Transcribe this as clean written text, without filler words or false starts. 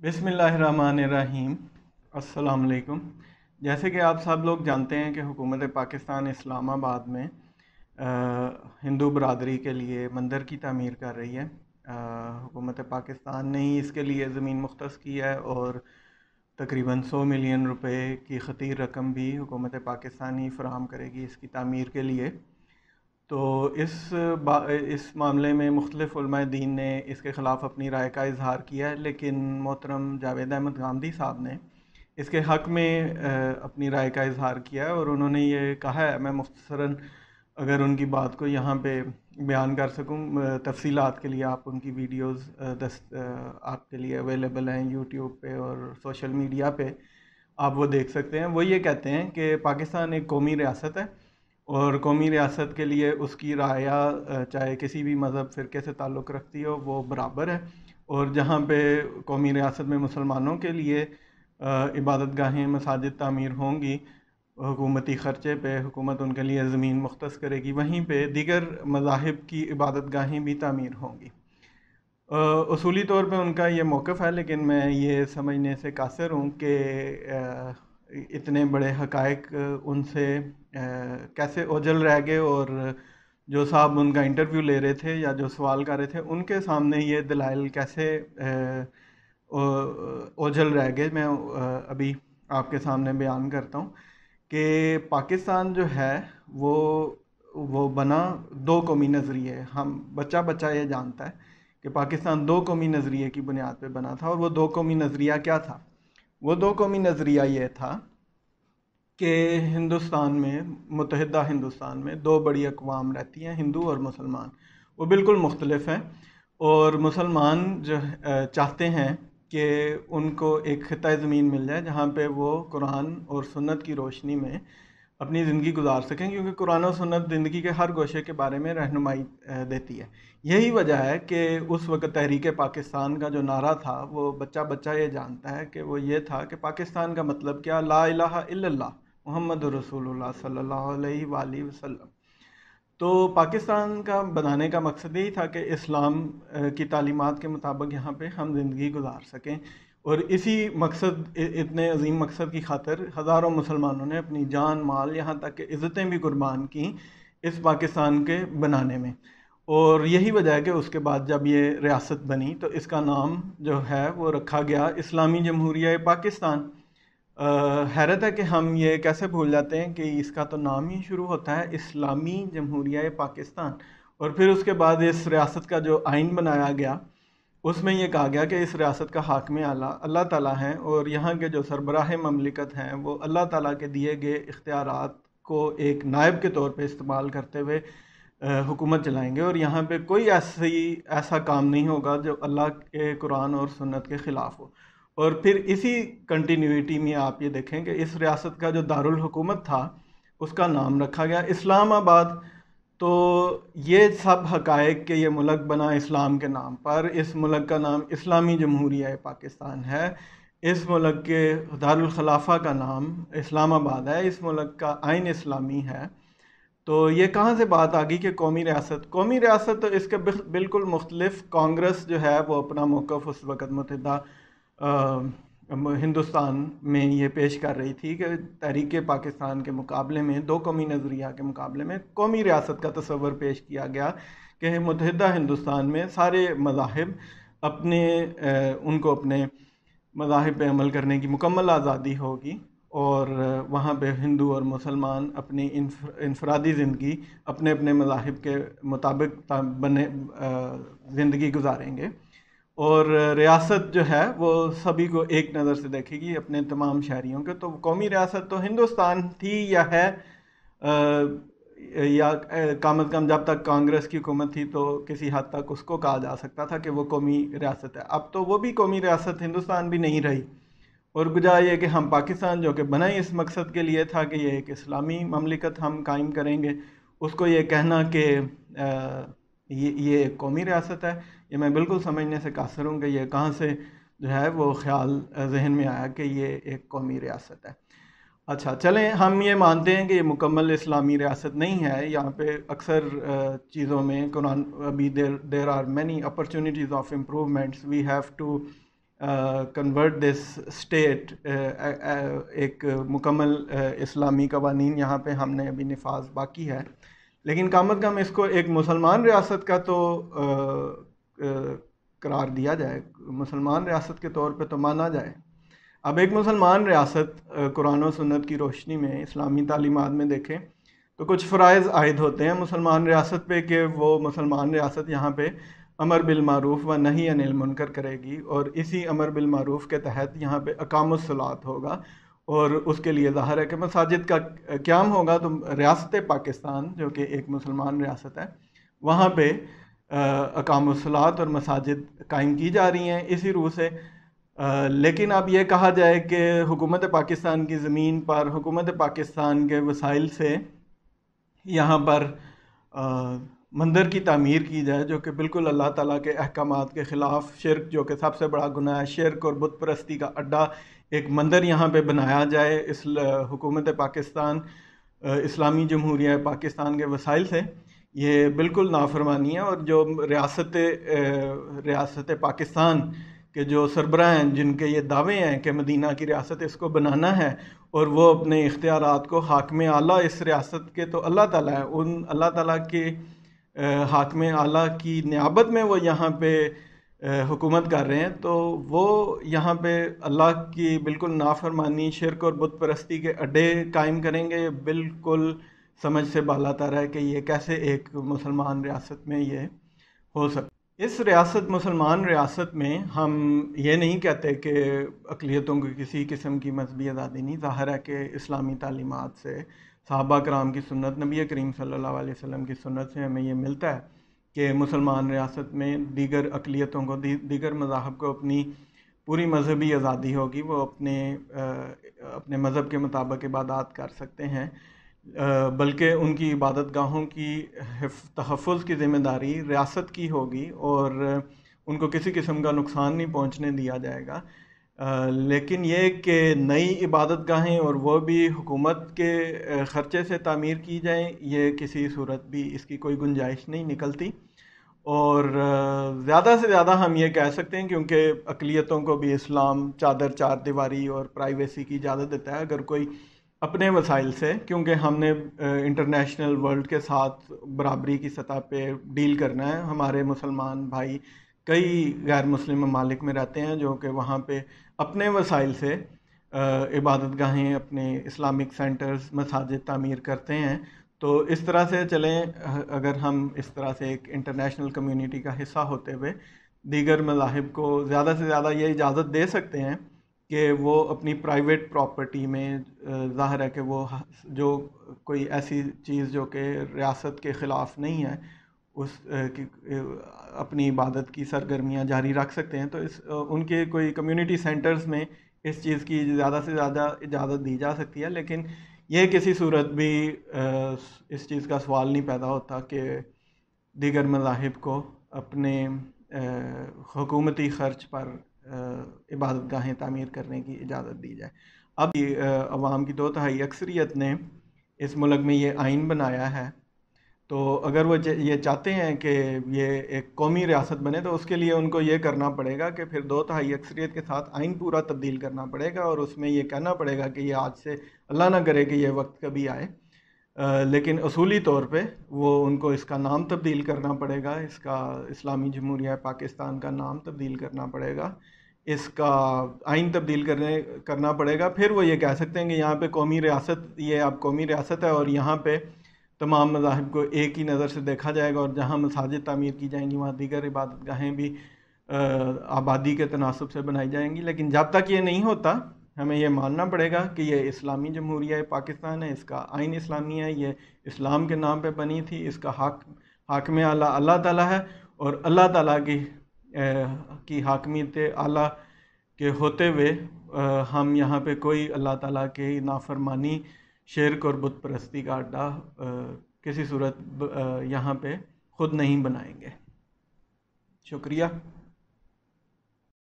بسم اللہ الرحمن الرحیم۔ السلام علیکم۔ جیسے کہ آپ سب لوگ جانتے ہیں کہ حکومت پاکستان اسلام آباد میں ہندو برادری کے لیے مندر کی تعمیر کر رہی ہے۔ حکومت پاکستان نے ہی اس کے لیے زمین مختص کی ہے اور تقریباً 100 ملین روپے کی خطیر رقم بھی حکومت پاکستان ہی فراہم کرے گی اس کی تعمیر کے لیے۔ تو اس معاملے میں مختلف علماء دین نے اس کے خلاف اپنی رائے کا اظہار کیا ہے، لیکن محترم جاوید احمد گامدی صاحب نے اس کے حق میں اپنی رائے کا اظہار کیا ہے، اور انہوں نے یہ کہا ہے، میں مختصراً اگر ان کی بات کو یہاں پہ بیان کر سکوں، تفصیلات کے لیے آپ ان کی ویڈیوز آپ کے لیے اویلیبل ہیں یوٹیوب پہ اور سوشل میڈیا پہ، آپ وہ دیکھ سکتے ہیں۔ وہ یہ کہتے ہیں کہ پاکستان ایک قومی ریاست ہے، اور قومی ریاست کے لیے اس کی رعایا چاہے کسی بھی مذہب فرقے سے تعلق رکھتی ہو وہ برابر ہے، اور جہاں پہ قومی ریاست میں مسلمانوں کے لیے عبادت گاہیں مساجد تعمیر ہوں گی حکومتی خرچے پہ، حکومت ان کے لیے زمین مختص کرے گی، وہیں پہ دیگر مذاہب کی عبادت گاہیں بھی تعمیر ہوں گی۔ اصولی طور پہ ان کا یہ موقف ہے، لیکن میں یہ سمجھنے سے قاصر ہوں کہ اتنے بڑے حقائق ان سے کیسے اوجھل رہ گئے، اور جو صاحب ان کا انٹرویو لے رہے تھے یا جو سوال کر رہے تھے ان کے سامنے یہ دلائل کیسے اوجھل رہ گئے۔ میں ابھی آپ کے سامنے بیان کرتا ہوں کہ پاکستان جو ہے وہ بنا دو قومی نظریے، ہم بچہ یہ جانتا ہے کہ پاکستان دو قومی نظریے کی بنیاد پہ بنا تھا، اور وہ دو قومی نظریہ کیا تھا؟ وہ دو قومی نظریہ یہ تھا کہ ہندوستان میں، متحدہ ہندوستان میں دو بڑی اقوام رہتی ہیں، ہندو اور مسلمان۔ وہ بالکل مختلف ہیں، اور مسلمان جو چاہتے ہیں کہ ان کو ایک خطہ زمین مل جائے جہاں پہ وہ قرآن اور سنت کی روشنی میں اپنی زندگی گزار سکیں، کیونکہ قرآن و سنت زندگی کے ہر گوشے کے بارے میں رہنمائی دیتی ہے۔ یہی وجہ ہے کہ اس وقت تحریک پاکستان کا جو نعرہ تھا وہ بچہ یہ جانتا ہے کہ وہ یہ تھا کہ پاکستان کا مطلب کیا؟ لا الہ الا اللہ محمد رسول اللہ صلی اللہ علیہ وآلہ وسلم۔ تو پاکستان کا بنانے کا مقصد یہی تھا کہ اسلام کی تعلیمات کے مطابق یہاں پہ ہم زندگی گزار سکیں، اور اسی مقصد، اتنے عظیم مقصد کی خاطر ہزاروں مسلمانوں نے اپنی جان، مال، یہاں تک کہ عزتیں بھی قربان کیں اس پاکستان کے بنانے میں۔ اور یہی وجہ ہے کہ اس کے بعد جب یہ ریاست بنی تو اس کا نام جو ہے وہ رکھا گیا اسلامی جمہوریہ پاکستان۔ حیرت ہے کہ ہم یہ کیسے بھول جاتے ہیں کہ اس کا تو نام ہی شروع ہوتا ہے اسلامی جمہوریہ پاکستان، اور پھر اس کے بعد اس ریاست کا جو آئین بنایا گیا اس میں یہ کہا گیا کہ اس ریاست کا حاکم اعلیٰ اللہ تعالیٰ ہیں، اور یہاں کے جو سربراہ مملکت ہیں وہ اللہ تعالیٰ کے دیے گئے اختیارات کو ایک نائب کے طور پہ استعمال کرتے ہوئے حکومت چلائیں گے، اور یہاں پہ کوئی ایسا کام نہیں ہوگا جو اللہ کے قرآن اور سنت کے خلاف ہو۔ اور پھر اسی کنٹینیوٹی میں آپ یہ دیکھیں کہ اس ریاست کا جو دارالحکومت تھا اس کا نام رکھا گیا اسلام آباد۔ تو یہ سب حقائق کہ یہ ملک بنا اسلام کے نام پر، اس ملک کا نام اسلامی جمہوریہ پاکستان ہے، اس ملک کے دارالخلافہ کا نام اسلام آباد ہے، اس ملک کا آئین اسلامی ہے، تو یہ کہاں سے بات آ گئی کہ قومی ریاست تو اس کے بالکل مختلف۔ کانگریس جو ہے وہ اپنا موقف اس وقت متحدہ ہندوستان میں یہ پیش کر رہی تھی کہ تحریک پاکستان کے مقابلے میں، دو قومی نظریہ کے مقابلے میں قومی ریاست کا تصور پیش کیا گیا کہ متحدہ ہندوستان میں سارے مذاہب ان کو اپنے مذاہب پہ عمل کرنے کی مکمل آزادی ہوگی، اور وہاں پہ ہندو اور مسلمان اپنی انفرادی زندگی اپنے اپنے مذاہب کے مطابق زندگی گزاریں گے، اور ریاست جو ہے وہ سبھی کو ایک نظر سے دیکھے گی، اپنے تمام شہریوں کے۔ تو قومی ریاست تو ہندوستان تھی یا ہے، یا کم از کم جب تک کانگریس کی حکومت تھی تو کسی حد تک اس کو کہا جا سکتا تھا کہ وہ قومی ریاست ہے۔ اب تو وہ بھی قومی ریاست ہندوستان بھی نہیں رہی، اور بجائے یہ کہ ہم پاکستان جو کہ بنا ہی اس مقصد کے لیے تھا کہ یہ ایک اسلامی مملکت ہم قائم کریں گے، اس کو یہ کہنا کہ یہ ایک قومی ریاست ہے، یہ میں بالکل سمجھنے سے قاصر ہوں کہ یہ کہاں سے جو ہے وہ خیال ذہن میں آیا کہ یہ ایک قومی ریاست ہے۔ اچھا چلیں، ہم یہ مانتے ہیں کہ یہ مکمل اسلامی ریاست نہیں ہے، یہاں پہ اکثر چیزوں میں قرآن ابھی there are many opportunities of improvements, we have to convert this state, ایک مکمل اسلامی قوانین یہاں پہ ہم نے ابھی نفاذ باقی ہے، لیکن کم از کم اس کو ایک مسلمان ریاست کا تو قرار دیا جائے، مسلمان ریاست کے طور پہ تو مانا جائے۔ اب ایک مسلمان ریاست قرآن و سنت کی روشنی میں اسلامی تعلیمات میں دیکھیں تو کچھ فرائض عائد ہوتے ہیں مسلمان ریاست پہ کہ وہ مسلمان ریاست یہاں پہ امر بالمعروف و نہی عن المنکر کرے گی، اور اسی امر بالمعروف کے تحت یہاں پہ اقام الصلاۃ ہوگا، اور اس کے لیے ظاہر ہے کہ مساجد کا قیام ہوگا۔ تو ریاست پاکستان جو کہ ایک مسلمان ریاست ہے، وہاں پہ اقام الصلاۃ اور مساجد قائم کی جا رہی ہیں اسی روح سے۔ لیکن اب یہ کہا جائے کہ حکومت پاکستان کی زمین پر حکومت پاکستان کے وسائل سے یہاں پر مندر کی تعمیر کی جائے، جو کہ بالکل اللہ تعالیٰ کے احکامات کے خلاف، شرک جو کہ سب سے بڑا گناہ ہے، شرک اور بت پرستی کا اڈا ایک مندر یہاں پہ بنایا جائے اس حکومت پاکستان، اسلامی جمہوریہ پاکستان کے وسائل سے، یہ بالکل نافرمانی ہے۔ اور جو ریاست پاکستان کے جو سربراہ ہیں، جن کے یہ دعوے ہیں کہ مدینہ کی ریاست اس کو بنانا ہے، اور وہ اپنے اختیارات کو حاکم اعلیٰ اس ریاست کے تو اللہ تعالیٰ ہے، ان اللہ تعالیٰ کے حاکم اعلیٰ کی نیابت میں وہ یہاں پہ حکومت کر رہے ہیں، تو وہ یہاں پہ اللہ کی بالکل نافرمانی، شرک اور بت پرستی کے اڈے قائم کریں گے۔ بالکل سمجھ سے بالاتر ہے کہ یہ کیسے ایک مسلمان ریاست میں یہ ہو سکتا۔ اس ریاست مسلمان ریاست میں ہم یہ نہیں کہتے کہ اقلیتوں کو کسی قسم کی مذہبی آزادی نہیں، ظاہر ہے کہ اسلامی تعلیمات سے، صحابہ کرام کی سنت، نبی کریم صلی اللہ علیہ وسلم کی سنت سے ہمیں یہ ملتا ہے کہ مسلمان ریاست میں دیگر اقلیتوں کو، دیگر مذاہب کو اپنی پوری مذہبی آزادی ہوگی، وہ اپنے مذہب کے مطابق عبادات کر سکتے ہیں، بلکہ ان کی عبادت گاہوں کی تحفظ کی ذمہ داری ریاست کی ہوگی، اور ان کو کسی قسم کا نقصان نہیں پہنچنے دیا جائے گا۔ لیکن یہ کہ نئی عبادت گاہیں اور وہ بھی حکومت کے خرچے سے تعمیر کی جائیں، یہ کسی صورت بھی اس کی کوئی گنجائش نہیں نکلتی۔ اور زیادہ سے زیادہ ہم یہ کہہ سکتے ہیں، کیونکہ اقلیتوں کو بھی اسلام چادر چار دیواری اور پرائیویسی کی اجازت دیتا ہے، اگر کوئی اپنے وسائل سے، کیونکہ ہم نے انٹرنیشنل ورلڈ کے ساتھ برابری کی سطح پہ ڈیل کرنا ہے، ہمارے مسلمان بھائی کئی غیر مسلم ممالک میں رہتے ہیں جو کہ وہاں پہ اپنے وسائل سے عبادت گاہیں، اپنے اسلامک سینٹرز، مساجد تعمیر کرتے ہیں۔ تو اس طرح سے چلیں، اگر ہم اس طرح سے ایک انٹرنیشنل کمیونٹی کا حصہ ہوتے ہوئے دیگر مذاہب کو زیادہ سے زیادہ یہ اجازت دے سکتے ہیں کہ وہ اپنی پرائیویٹ پراپرٹی میں، ظاہر ہے کہ وہ جو کوئی ایسی چیز جو کہ ریاست کے خلاف نہیں ہے، اپنی عبادت کی سرگرمیاں جاری رکھ سکتے ہیں۔ تو ان کے کوئی کمیونٹی سینٹرز میں اس چیز کی زیادہ سے زیادہ اجازت دی جا سکتی ہے، لیکن یہ کسی صورت بھی اس چیز کا سوال نہیں پیدا ہوتا کہ دیگر مذاہب کو اپنے حکومتی خرچ پر عبادت گاہیں تعمیر کرنے کی اجازت دی جائے۔ اب عوام کی 2/3 اکثریت نے اس ملک میں یہ آئین بنایا ہے، تو اگر وہ یہ چاہتے ہیں کہ یہ ایک قومی ریاست بنے، تو اس کے لیے ان کو یہ کرنا پڑے گا کہ پھر 2/3 اکثریت کے ساتھ آئین پورا تبدیل کرنا پڑے گا، اور اس میں یہ کہنا پڑے گا کہ یہ آج سے اللہ نہ کرے کہ یہ وقت کبھی آئے، لیکن اصولی طور پہ وہ ان کو اس کا نام تبدیل کرنا پڑے گا، اس کا اسلامی جمہوریہ پاکستان کا نام تبدیل کرنا پڑے گا، اس کا آئین تبدیل کرنا پڑے گا۔ پھر وہ یہ کہہ سکتے ہیں کہ یہاں پہ قومی ریاست، یہ اب قومی ریاست ہے، اور یہاں پہ تمام مذاہب کو ایک ہی نظر سے دیکھا جائے گا، اور جہاں مساجد تعمیر کی جائیں گی وہاں دیگر عبادت گاہیں بھی آبادی کے تناسب سے بنائی جائیں گی۔ لیکن جب تک یہ نہیں ہوتا، ہمیں یہ ماننا پڑے گا کہ یہ اسلامی جمہوریہ پاکستان ہے، اس کا آئین اسلامی ہے، یہ اسلام کے نام پہ بنی تھی، اس کا حاکم اعلیٰ اللہ تعالیٰ ہے، اور اللہ تعالیٰ کی حاکمیت اعلیٰ کے ہوتے ہوئے ہم یہاں پہ کوئی اللہ تعالیٰ کی نافرمانی، شرک اور بت پرستی کا اڈا کسی صورت یہاں پہ خود نہیں بنائیں گے۔ شکریہ۔